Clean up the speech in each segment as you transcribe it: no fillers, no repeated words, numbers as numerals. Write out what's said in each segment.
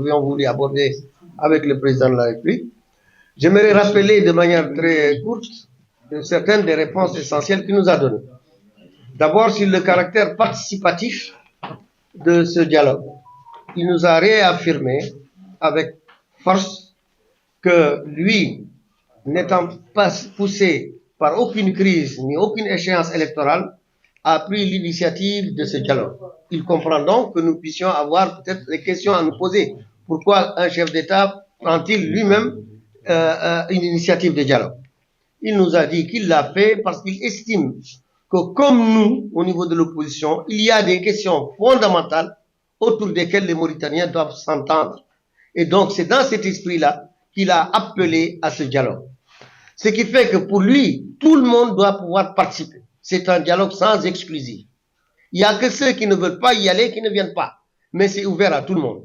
avions voulu aborder avec le président de la République. J'aimerais rappeler de manière très courte certaines des réponses essentielles qu'il nous a données. D'abord, sur le caractère participatif de ce dialogue. Il nous a réaffirmé avec force que lui, n'étant pas poussé par aucune crise ni aucune échéance électorale, a pris l'initiative de ce dialogue. Il comprend donc que nous puissions avoir peut-être des questions à nous poser. Pourquoi un chef d'État prend-il lui-même une initiative de dialogue? Il nous a dit qu'il l'a fait parce qu'il estime que comme nous, au niveau de l'opposition, il y a des questions fondamentales autour desquelles les Mauritaniens doivent s'entendre. Et donc c'est dans cet esprit-là qu'il a appelé à ce dialogue. Ce qui fait que pour lui, tout le monde doit pouvoir participer. C'est un dialogue sans exclusif. Il n'y a que ceux qui ne veulent pas y aller qui ne viennent pas. Mais c'est ouvert à tout le monde.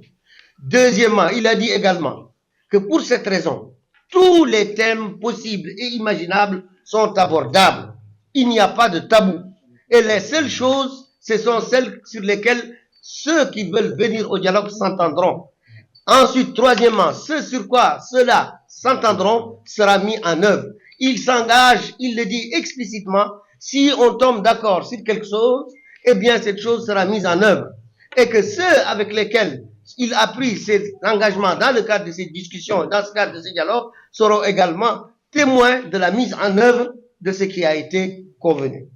Deuxièmement, il a dit également que pour cette raison, tous les thèmes possibles et imaginables sont abordables. Il n'y a pas de tabou. Et les seules choses, ce sont celles sur lesquelles ceux qui veulent venir au dialogue s'entendront. Ensuite, troisièmement, ce sur quoi ceux-là s'entendront sera mis en œuvre. Il s'engage, il le dit explicitement, si on tombe d'accord sur quelque chose, eh bien cette chose sera mise en œuvre. Et que ceux avec lesquels il a pris cet engagement dans le cadre de ces discussions, dans ce cadre de ces dialogues, seront également témoins de la mise en œuvre de ce qui a été convenu.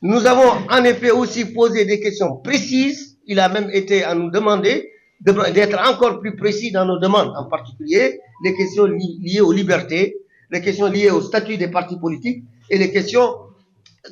Nous avons en effet aussi posé des questions précises. Il a même été à nous demander d'être encore plus précis dans nos demandes, en particulier les questions liées aux libertés, les questions liées au statut des partis politiques et les questions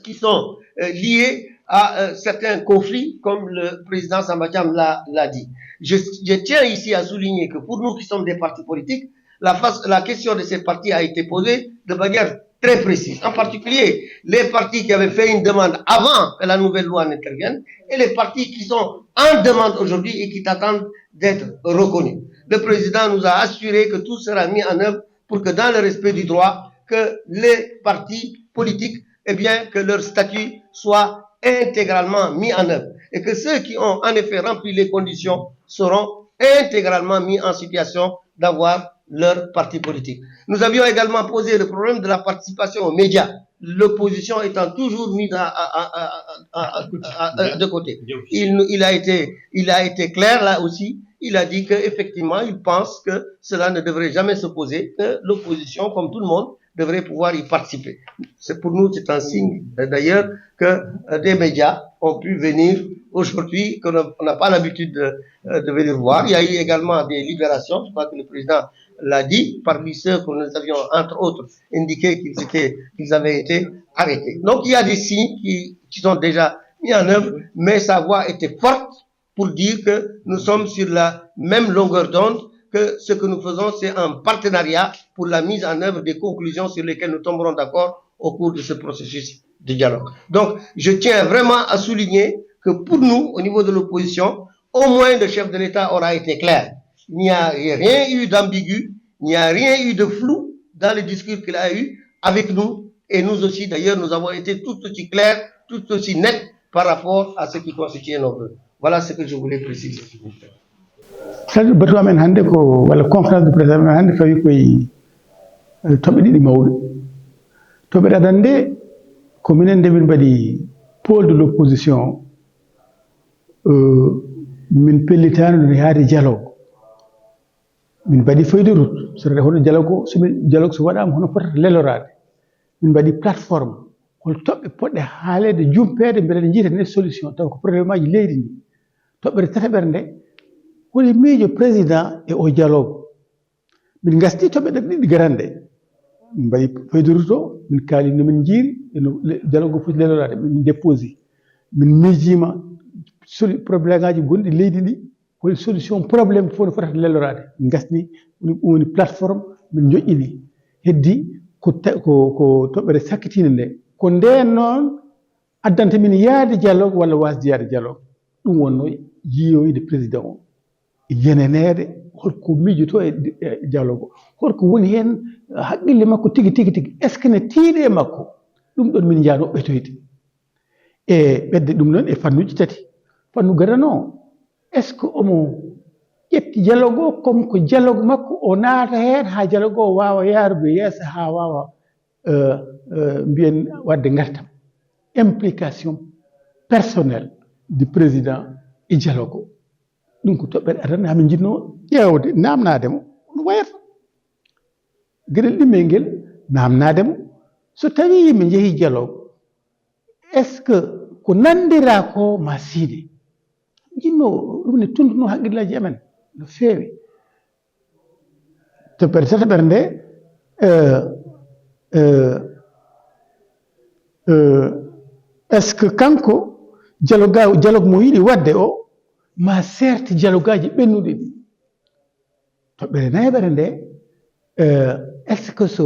qui sont liées à certains conflits, comme le président Sambatiam l'a dit. Je tiens ici à souligner que pour nous qui sommes des partis politiques, la question de ces partis a été posée de manière très précise. En particulier, les partis qui avaient fait une demande avant que la nouvelle loi n'intervienne et les partis qui sont en demande aujourd'hui et qui attendent d'être reconnus. Le président nous a assuré que tout sera mis en œuvre pour que dans le respect du droit, que les partis politiques, eh bien, que leur statut soit intégralement mis en œuvre et que ceux qui ont en effet rempli les conditions seront intégralement mis en situation d'avoir leur parti politique. Nous avions également posé le problème de la participation aux médias, l'opposition étant toujours mise de côté. Il a été clair là aussi. Il a dit qu'effectivement, il pense que cela ne devrait jamais se poser, que l'opposition, comme tout le monde, devrait pouvoir y participer. C'est pour nous, c'est un signe d'ailleurs que des médias ont pu venir aujourd'hui, qu'on n'a pas l'habitude de venir voir. Il y a eu également des libérations, je crois que le président l'a dit, parmi ceux que nous avions, entre autres, indiqué qu'ils avaient été arrêtés. Donc il y a des signes qui sont déjà mis en œuvre, mais sa voix était forte pour dire que nous sommes sur la même longueur d'onde, que ce que nous faisons, c'est un partenariat pour la mise en œuvre des conclusions sur lesquelles nous tomberons d'accord au cours de ce processus de dialogue. Donc, je tiens vraiment à souligner que pour nous, au niveau de l'opposition, au moins le chef de l'État aura été clair. Il n'y a rien eu d'ambigu, il n'y a rien eu de flou dans le discours qu'il a eu avec nous, et nous aussi, d'ailleurs, nous avons été tout aussi clairs, tout aussi nets par rapport à ce qui constituait nos vœux. Voilà ce que je voulais préciser. saɗi batu amen hannde ko walla conférence de presse amen hannde fawi koye toɓɓe ɗiɗi mawɗe toɓɓe ɗaɗan nde ko minen nde min mbaɗi pôle de l' opposition min pellitano no yaade dialogue min mbaɗi feuille de route so hono dialogue so waɗama hono fotata lelorade min mbaɗi plateforme hol toɓɓe poɗɗe haalede jumpede beele ɗe jiita ne solution taw ko probléme aji leydi ndi toɓɓere tataɓere nde woni miijo président e o dialogue min gasti toɓɓe ɗiɗi garande min mbaɗi feuille de route o min kaali nomin jiiri eno dialogue o foti lelorade min déposi min miijima probléme ngaji gonɗi leydi ɗi woni solution probléme fof no fotata lelorade min gasni ɗum woni plateforme min joƴƴini heddi ko toɓɓere sakkitinde nde ko nden noon addanta min yaade dialogue walla wasde yaade dialogue ɗum wonno yiyoyde président o yenenede holko miijoto e dialogue o holko woni hen haqqille makko tigi est ce que ne tiiɗe e makko ɗum ɗon min jano ɓetoyde e ɓedde ɗum noon e fannuji tati fannu gadano est ce que omo ƴetti dialogue o comme ko dialogue makko o naata heen haa dialogue o waawa yaarude yeeso haa waawa mbiyen wadde ngartam implication personnelle du président e dialogue o ɗum ko toɓɓere adana hamin jinno ƴeewde namnademo no wayata gueɗel ɗimmel ngel namnademo so tawi yimɓe jeehi dialogue est ce que ko nandira ko ma siide jinno ɗum ne tunduno haqqillaji amen no feewi toɓɓere tataɓere nde est ce que kanko dialogue mo yiɗi wadde o ma serte dialogue aji ɓennuɗi ɗi toɓɓere nayaɓere nde est ce que so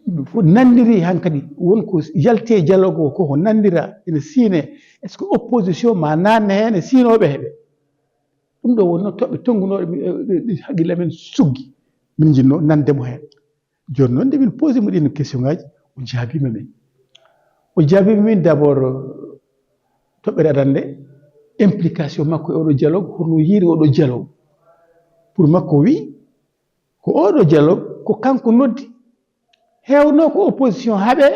yimɓe fof nandiri hankkadi wonko yalte dialogue o koko nandira ene siine est ce que opposition ma nanne heen e siinoɓe heɓe ɗum ɗo wonno toɓɓe tonngunoɗe haqqille men suggi min jinno nandemo heen joni noon nde min posé mo ɗin question ngaji o jaabima min o jaabima min d' abord toɓɓere adan nde implication makko e oɗo dialogue hono yiiri oɗo dialogue pour makko wi ko oɗo dialogue ko kanko noddi hewno ko opposition haaɓe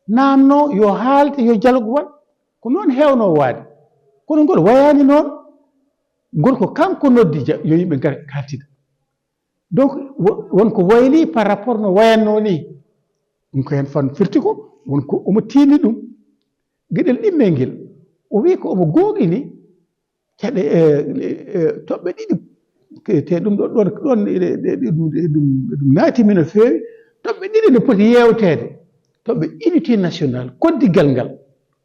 namno yo haalde yo dialogue waɗ ko noon hewno waade kono ngol wayani noon ngol ko kanko noddi yo yimɓe gar kaltida donc wonko wayli par rapport no wayanno ni ɗum ko hen fan firti ko wonko omo tiini ɗum gueɗel ɗimmel ngel o wi ko omo gooƴini caɗe toɓɓe ɗiɗi te ɗum ɗon ɗum naatimi no feewi toɓɓe ɗiɗi no poti yewtede toɓɓe unité nationale koddigal ngal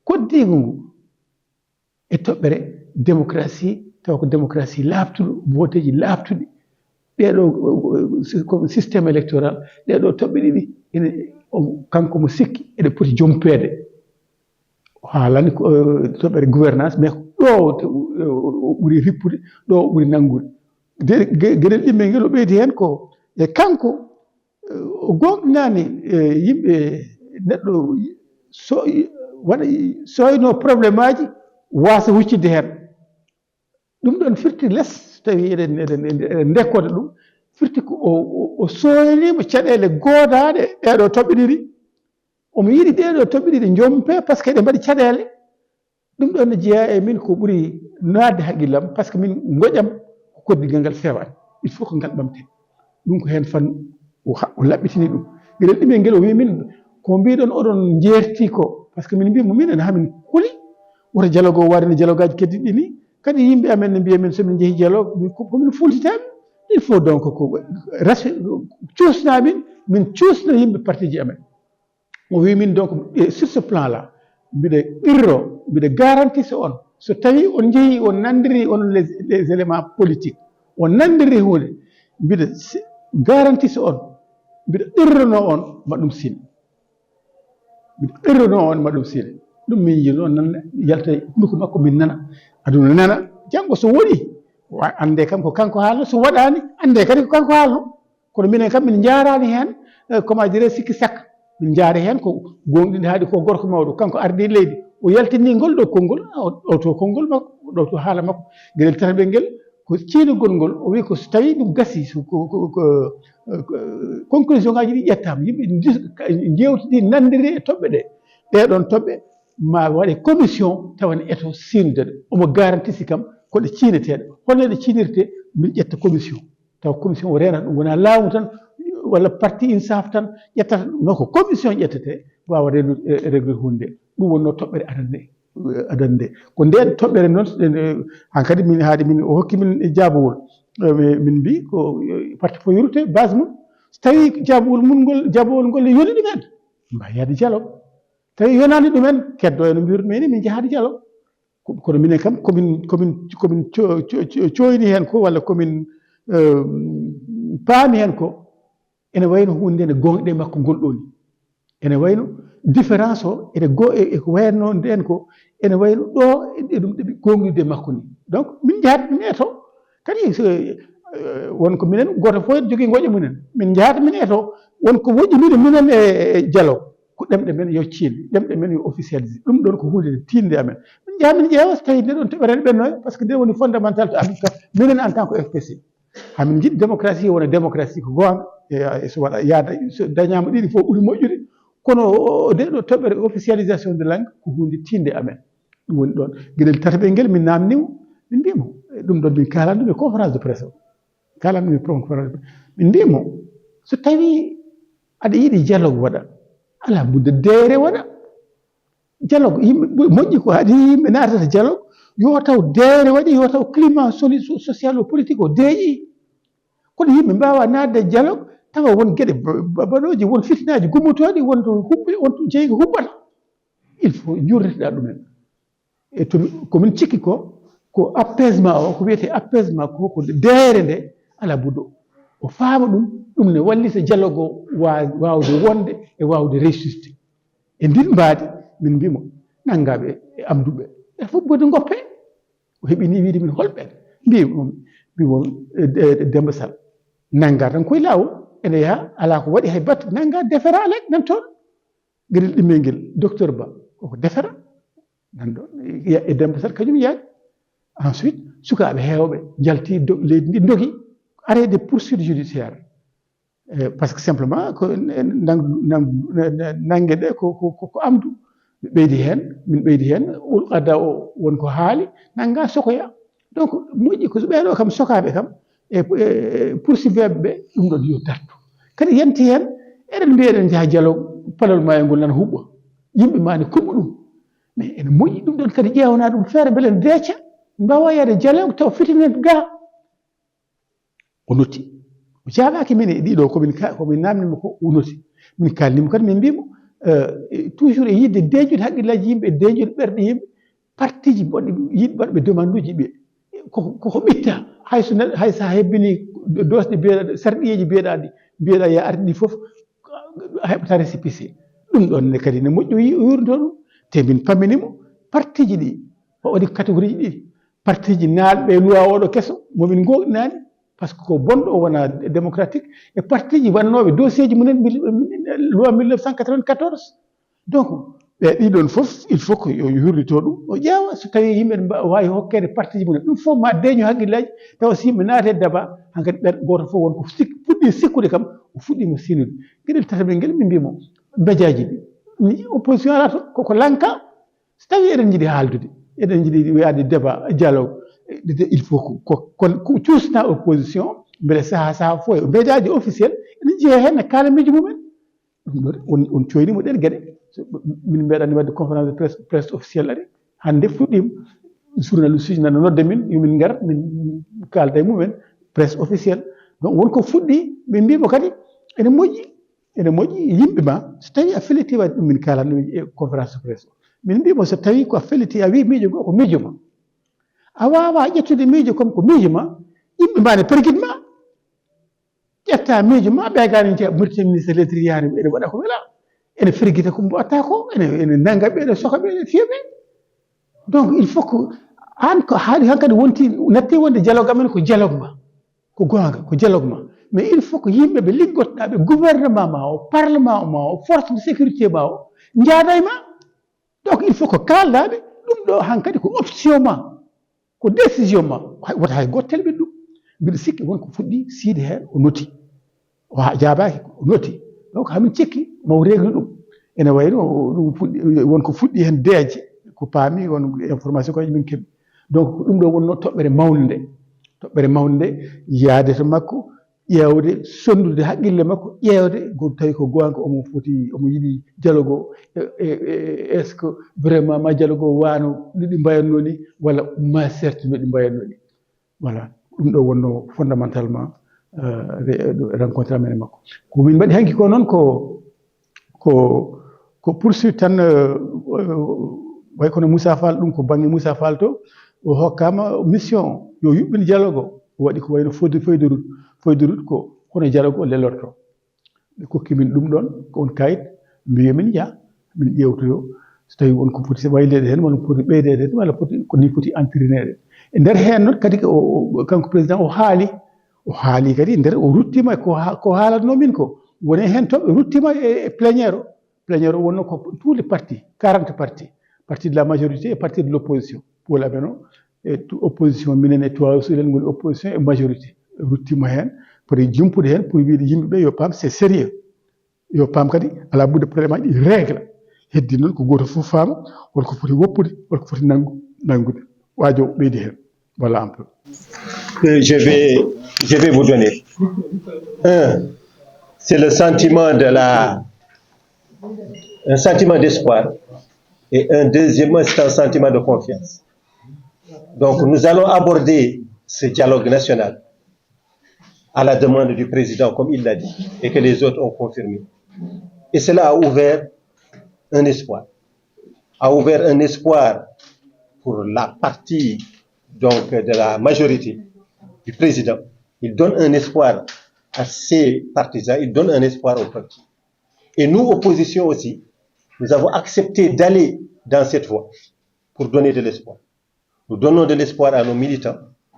koddigo ngu e toɓɓere démocratie taw ko démocratie laaɓtuɗo voteji laaɓtuɗi ɗeɗo comme systéme électoral ɗeɗo toɓɓe ɗiɗi ene kanko mo sikki eɗe poti jompede o haalani toɓɓere gouvernance mais ɗo o ɓuuri rippude ɗo o ɓuuri nanngude gueɗel ɗimmel ngel o ɓeydi hen ko e kanko o gonɗinani yimɓe neɗɗo waɗa soyno probléme aji wasa huccidde hen ɗum ɗon firti less tawi eɗen dekkoda ɗum firti ko o soynima caɗele goodaɗe ɗeɗo toɓɓe ɗiɗi omo yiɗi ɗeɗo toɓɓe ɗiɗi jompe par ce que ɗe mbaɗi caɗele ɗum ɗon ne jeeya e min ko ɓuuri nadde haqqillam par ce que min goƴam ko koddigal ngal fewani il faut ko ngal ɓamte ɗum ko hen fan o laɓɓitini ɗum gueɗel ɗimmel ngel o wi min ko mbiɗon oɗon jerti ko par ce que min mbimo minen hamin huuli woto dialogue o waɗane dialogue aji keddiɗi ni kadi yimɓe amen ne mbiya min somin jeehi dialogue komin fultitaɓe il faut donc ko cuusnamin min cuusno yimɓe parti ji amen o wi min donc sur ce plan là mbiɗa ɓirro mbiɗa garantise on so tawi on jeehi on nandiri on les éléments politiques on nandiri hunde mbiɗa garantise on mbiɗa ɗirrono on maɗum sine mbiɗa ɗirrono on maɗum sine ɗum min yii noon nan yalta ɗuko makko min nana aduna nana janggo so woɗi ande kam ko kanko haalno so waɗani ande kadi ko kanko haalno kono minen kam min jarani hen comment dire sikki sakka min jaari hen ko gonɗinde haaɗi ko gorko mawɗo kanko ardi leydi o yaltini ngol ɗo konngol ɗo to konngol makko ɗo to haala makko gueɗel tataɓel ngel ko ciinugol ngol o wi ko so tawi ɗum gasi conclusion ngaji ɗi ƴettama yimɓe jewtidi nandiri e toɓɓe ɗe ɗeɗon toɓɓe ma waɗe commission tawane eto sindede omo garantisi kam koɗe ciineteɗe holno ɗe ciinirte min ƴetta commission taw commission o renata ɗum wona laamu tan walla parti insaf tan ƴettata non ko commission ƴettete wawa réglude hunde ɗum wonno toɓɓere adan nde ko nden toɓɓere noon hankkadi min haade min o hokki min jaabowol min mbi ko parti fo yurte base mum so tawi jaabowol ngol yoni ɗumen mbawi yaade dialogue tawi yonani ɗumen keddo eno mbirɗumeni min jahade dialogue kono minen kam komin coyni hen ko walla komin paami hen ko ene wayno hunde nde gonɗe makko ngol ɗo ni ene wayno différence o eko wayno nden ko ene wayno ɗo e ɗum ɗeɓi gonɗude makko ni donc min jahat min eto kadi wonko minen goto fof jogui goƴe mumen min jahata min eto wonko woƴƴinide minen e dialogue ko ɗemɗe men yo ciin ɗemɗe men yo officialisé ɗum ɗon ko hunde tinde amen min jaha min ƴeewa so tawi nde ɗon toɓɓere ɓennoya par ce que nde woni fondamental to amin kam minen en tant que FPC hamin jiɗi démocratie wona démocratie ko goonga so waɗa yaada so dañama ɗiɗi fof ɓuuri moƴƴude kono nde ɗo toɓɓere officialisation de langue ko hunde tinde amen ɗum woni ɗon gueɗel tataɓel ngel min namnimo min mbimo ɗum ɗon min kalan ɗum e conférence de presse o kalan ɗum e conférence de presse min mbimo so tawi aɗa yiɗi dialogue waɗa ala budde deere waɗa dialogue yimɓe moƴƴi ko haɗi yimɓe natata dialogue yo taw deere waɗi yo taw climat social o politique o deeƴi kono yimɓe mbawa nadde dialogue tawa won gueɗe baɗoji won fitinaji gummotoɗi wonto huɓɓi wonto jeygu huɓɓata il faut jurneteɗa ɗumen e komin cikki ko apaisement o ko wiyete apaisement ko deere nde ala buddo o faama ɗum ne wallita dialogue o wawde wonde e wawde réussite e ndin mbaadi min mbimo naggaɓe e amduɓe ɓe fof bode goppe o heeɓini wiide min holɓen mbimo Demba Sall nagga tan koye lawol ene yaha ala ko waɗi hay batte nagga defera alek nan toon gueɗel ɗimmel nguel docteur Ba koko defera nan ɗon e Demba Sall kañum yaadi ensuite sukaɓe heewɓe jalti leydi ndi dogi arrêt de poursuite judiciaire par ce que simplement ko nangue ɗe ko amdu ɓeydi hen min ɓeydi hen adda o wonko haali nagga sokoya donc moƴƴi ko ɓeɗo kam sokaɓe kam e poursuiveɓe ɓe ɗum ɗon yo dartu kadi yenti hen eɗen mbiya eɗen jaaha dialogue palol ma e ngol nana huɓɓa yimɓe ma ne kuɓɓa ɗum mais ene moƴƴi ɗum ɗon kadi ƴewana ɗum feere beele ne deeca mbawa yaade dialogue taw fitinen ga o notti o jaɓaki min e ɗiɗo komin namnimo ko o noti min kalnimo kadi min mbimo toujours e yidde deeƴude haqqillaji yimɓe e deeƴude ɓerɗe yimɓe partiji boɗɗe yiɗ baɗɓe demande uji ɓe koko ɓitta hay sa hebbini dosɗe biyeɗa sarɗiyeji mbiyeɗa ya arti ɗi foof heɓata récépissé ɗum ɗon ne kadi ne moƴƴi o yurnto ɗum te min pamminimo partiji ɗi o waɗi catégorie ji ɗiɗi partiji naalɓe loi oɗo kesso momin goɗinani par ce que ko bonɗo o wona démocratique e partiji wannoɓe dossier ji mumen loi 1994 donc ɓe ɗiɗon foof il faut que yo yurnito ɗum o ƴeewa so tawi yimɓe wawi hokkede partiji mumen ɗum fof ma deeño haqqillaji tawa so yimɓe naate débat hankkadi ɓerɗe goto fof wonko fuɗɗi sikkude kam o fuɗɗima sinude gueɗel tataɓel nguel min mbimo médiaji ɗi opposition ala to koko lanka so tawi eɗen jiiɗi haaldude eɗen jiiɗi wiyade débat dialogue il faut ko cuusna opposition beele saaha fof e médiaji officiel ene jeeya hen e kaala miijo mumen ɗum ɗon on coynimo ɗen gueɗe min mbeɗani wadde conférence de presse officiel ari hande fuɗɗima journaliste uji nana nodda min yomin ngar min kalda e mumen presse officiel donc wonko fuɗɗi ɓe mbimo kadi ene moƴƴi yimɓe ma so tawi a feliti wadde ɗum min kalanno e conférence de presse o min mbimo so tawi ko a feliti a wi miijo ngo ko miijo ma a wawa ƴettude miijo comme ko miijo ma yimɓe ma ne perguit ma ƴetta miijo ma ɓeygani jeeya murti ministre lettre yani ene waɗa ko wela ene ferguita ko mbatta ko ene nagga ɓe ene soka ɓe ene fiya ɓe donc il faut que an ko haali hankkadi wonti natti wonde dialogue amen ko dialogue ma ko gonga ko dialogue ma mais il faut que yimɓe ɓe liggottoɗaɓe gouvernement ma o parlement ma o force de sécurité ma o jaada e ma donc il faut que kaldaɓe ɗum ɗo hankkadi ko option ma ko décision ma wota hay goto telɓe ɗum mbiɗa sikki wonko fuɗɗi siide hen o noti o jaabaki o noti donc hamin cikki maw réglu ɗum ene wayno ɗum fuɗɗi wonko fuɗɗi hen deeje ko paami won information koye min keeɓi donc ɗum ɗo wonno toɓɓere mawde nde yaade to makko ƴeewde sondude haqqille makko ƴeewde go tawi ko gonga omo yiɗi dialogue o est ce que vraiment ma dialogue o wano ɗiɗi mbayatno ni walla ma certes no ɗi mbayatno ni voilà ɗum ɗo wonno fondamentalement rencontre amen e makko ko min mbaɗi hanki ko noon ko poursuite tan way kono Moussa Fall ɗum ko banggue Moussa Fall to o hokkama mission yo yuɓɓin dialogue o waɗi ko wayno feuille de route ko hono dialogue o lelorto ɓe kokki min ɗum ɗon ko on kayit mbiya min jaa min ƴewtoyo so tawi wonko foti waylede hen walla foti ɓeydede hen walla ko ni foti entrinede e nder hen noon kadi kanko président o haali kadi nder o ruttima ko haalatno min ko woni hen toɓe ruttima e pléniére o wonno ko tous les partis 40 parti de la majorité et parti de l'opposition pour la beno e opposition minen e towa sulen ngoni opposition e majorité ruttima hen poti jumpude hen pour wiide yimɓeɓe yo paam c'est sérieux yo paam kadi ala ɓurde probléme aji ɗi règle heddi noon ko goto fof faama holko foti woppude holko foti nangude waajo ɓeydi hen voilà un peu. Je vais vous donner. Un, c'est le sentiment un sentiment d'espoir. Et un deuxièmement, c'est un sentiment de confiance. Donc, nous allons aborder ce dialogue national à la demande du président, comme il l'a dit, et que les autres ont confirmé. Et cela a ouvert un espoir. A ouvert un espoir pour la partie donc, de la majorité du président. Il donne un espoir à ses partisans, il donne un espoir au peuple. Et nous, opposition aussi, nous avons accepté d'aller dans cette voie pour donner de l'espoir. Nous donnons de l'espoir à nos militants,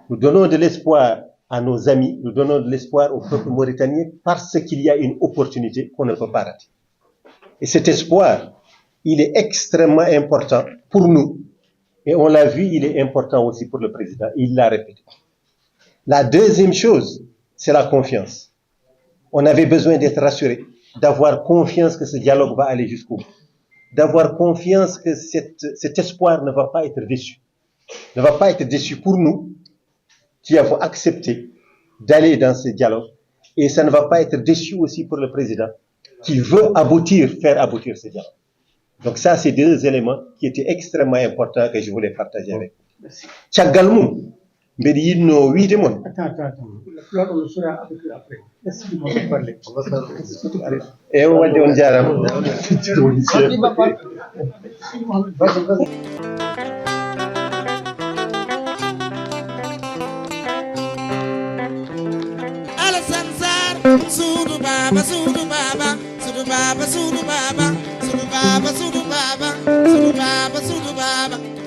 nous donnons de l'espoir à nos amis, nous donnons de l'espoir au peuple mauritanien parce qu'il y a une opportunité qu'on ne peut pas rater. Et cet espoir, il est extrêmement important pour nous. Et on l'a vu, il est important aussi pour le président. Il l'a répété. La deuxième chose, c'est la confiance. On avait besoin d'être rassuré, d'avoir confiance que ce dialogue va aller jusqu'au bout, d'avoir confiance que cet espoir ne va pas être déçu. Ne va pas être déçu pour nous qui avons accepté d'aller dans ce dialogue. Et ça ne va pas être déçu aussi pour le président qui veut faire aboutir ce dialogue. Donc ça, c'est deux éléments qui étaient extrêmement importants que je voulais partager avec vous. Tchagalmou, mbeɗi yinno wiide mon. E o wadde on jarama. Alassane Sarr suudu baba suudu baba suudu baba suudu baba suudu baba suudu baba suudu baba suudu baba